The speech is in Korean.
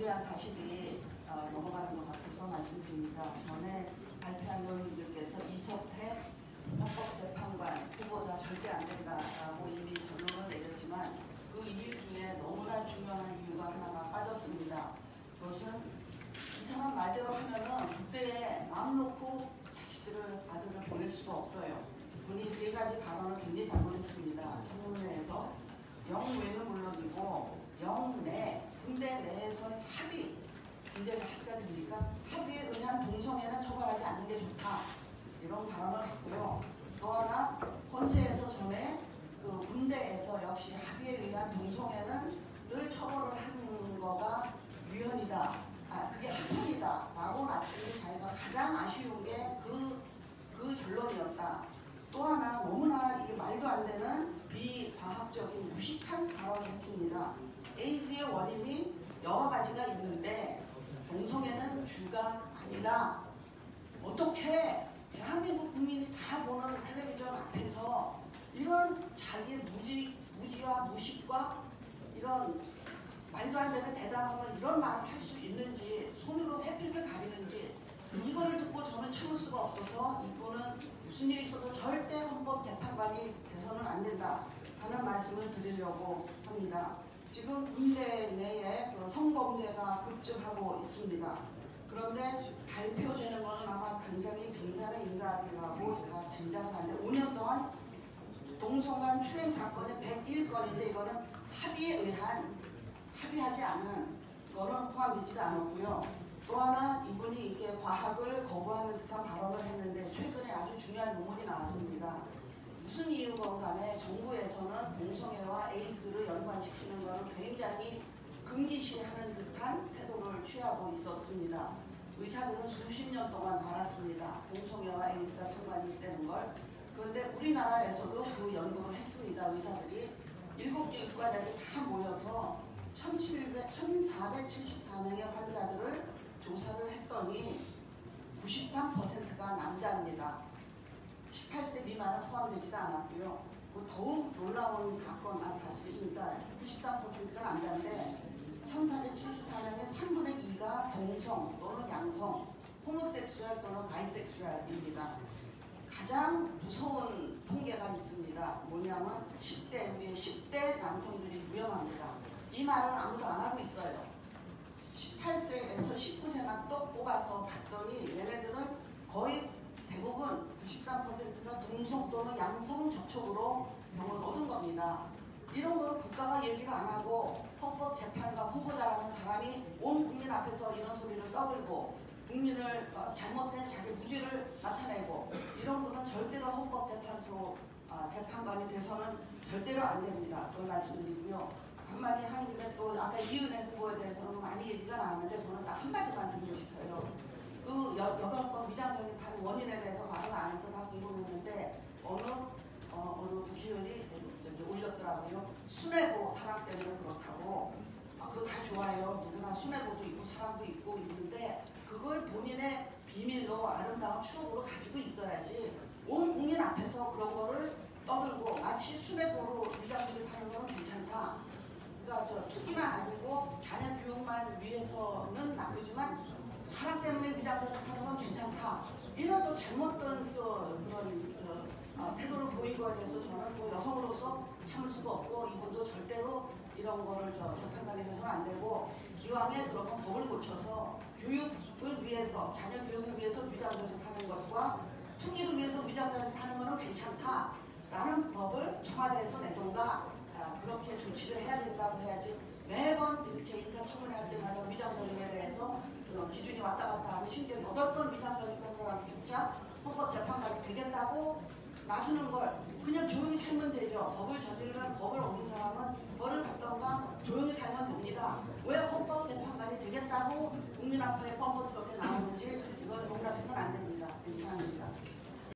중요한 사실이 넘어가는 것 같아서 말씀드립니다. 전에 발표한 의원님들께서 이석태 헌법재판관 후보자 절대 안 된다라고 이미 결론을 내렸지만 그 이유 중에 너무나 중요한 이유가 하나가 빠졌습니다. 그것은 이 사람 말대로 하면은 그때에 마음 놓고 자식들을 아들을 보낼 수가 없어요. 본인이 세 가지 발언을 굉장히 잘못했습니다. 청문회에서 영외는 물론이고 영내 군대 내에서의 합의, 군대에서 합의가 됩니까? 합의에 의한 동성애는 처벌하지 않는 게 좋다. 이런 발언을 했고요. 또 하나 헌재에서 전에 그 군대에서 역시 합의에 의한 동성애는 늘 처벌을 하는 거가 유연이다. 그게 합헌이다. 라고 나중에 자기가 가장 아쉬운 게 그 결론이었다. 또 하나 너무나 이게 말도 안 되는 비과학적인 무식한 발언을 했습니다. 에이즈의 원인이 여러 가지가 있는데 동성애는 주가 아니다. 어떻게 대한민국 국민이 다 보는 텔레비전 앞에서 이런 자기의 무지와 무식과 이런 말도 안 되는 대담함을 이런 말을 할 수 있는지 손으로 햇빛을 가리는지 이거를 듣고 저는 참을 수가 없어서 이분은 무슨 일이 있어도 절대 헌법재판관이 돼서는 안 된다 하는 말씀을 드리려고 합니다. 지금 군대 내에 성범죄가 급증하고 있습니다. 그런데 발표되는 것은 아마 굉장히 빙산의 인간이라고 제가 짐작을 하는데 5년 동안 동성간 추행 사건이 101건인데 이거는 합의하지 않은 거는 포함되지도 않았고요. 또 하나 이분이 이게 과학을 거부하는 듯한 발언을 했는데 최근에 아주 중요한 논문이 나왔습니다. 무슨 이유건 간에 정부에서는 동성애와 에이즈를 연관시키는 것을 굉장히 금기시하는 듯한 태도를 취하고 있었습니다. 의사들은 수십 년 동안 알았습니다. 동성애와 에이즈가 상관이 있다는 걸. 그런데 우리나라에서도 그 연구를 했습니다. 의사들이 7개 의과대학이 다 모여서 1474명의 환자들을 조사를 했더니 93%가 남자입니다. 18세 미만은 포함되지도 않았고요. 더욱 놀라운 사실입니다. 93%가 남자인데 1474명의 3분의 2가 동성 또는 양성, 호모섹슈얼 또는 바이섹슈얼입니다. 가장 무서운 통계가 있습니다. 뭐냐면 10대 남성들이 위험합니다. 이 말을 아무도 안 하고 있어요. 18세에서 19세만 또 뽑아서 봤더니 얘네들은 거의 대부분 93%가 동성 또는 양성 접촉으로 병을 얻은 겁니다. 이런 걸 국가가 얘기를 안 하고 헌법재판관 후보자라는 사람이 온 국민 앞에서 이런 소리를 떠들고 국민을 잘못된 자기 무지를 나타내고 이런 거는 절대로 헌법재판소 재판관이 돼서는 절대로 안 됩니다. 그걸 말씀드리고요. 한마디 하는 김에 또 아까 이은혜 후보에 대해서는 많이 얘기가 나왔는데 저는 딱 한마디만 드리고 싶어요. 그 여가권 위장전입한 원인에 대해서 말을 안 해서 다 궁금했는데 어느 국회의원이 올렸더라고요. 순애보 사랑 때문에 그렇다고. 그거 다 좋아요. 누구나 순애보도 있고 사랑도 있고 있는데 그걸 본인의 비밀로 아름다운 추억으로 가지고 있어야지 온 국민 앞에서 그런 거를 떠들고 마치 순애보로 위장전입하는 거는 괜찮다. 그러니까 투기만 아니고 자녀 교육만 위해서는 나쁘지만 사랑 때문에 위장전입하는 건 괜찮다. 이런 또 잘못된 그런 태도를 보인 거에 대해서 저는 또 여성으로서 참을 수가 없고 이분도 절대로 이런 거를 재판관이 해서는 안 되고 기왕에 그러면 법을 고쳐서 교육을 위해서 자녀 교육을 위해서 위장전입하는 것과 투기를 위해서 위장전입하는 거는 괜찮다라는 법을 청와대에서 내던가 그렇게 조치를 해야 된다고 해야지 매번 이렇게 인사청문회 할 때마다 위장전입에 대해서 그런 기준이 왔다 갔다 하고 심지어 8번 위장전입한 사람조차 헌법재판관이 되겠다고 나서는 걸 그냥 조용히 살면 되죠. 법을 저지르면 법을 어긴 사람은 벌을 받던가 조용히 살면 됩니다. 왜 헌법재판관이 되겠다고 국민 앞에 뻔뻔스럽게 나오는지 이건 농락해서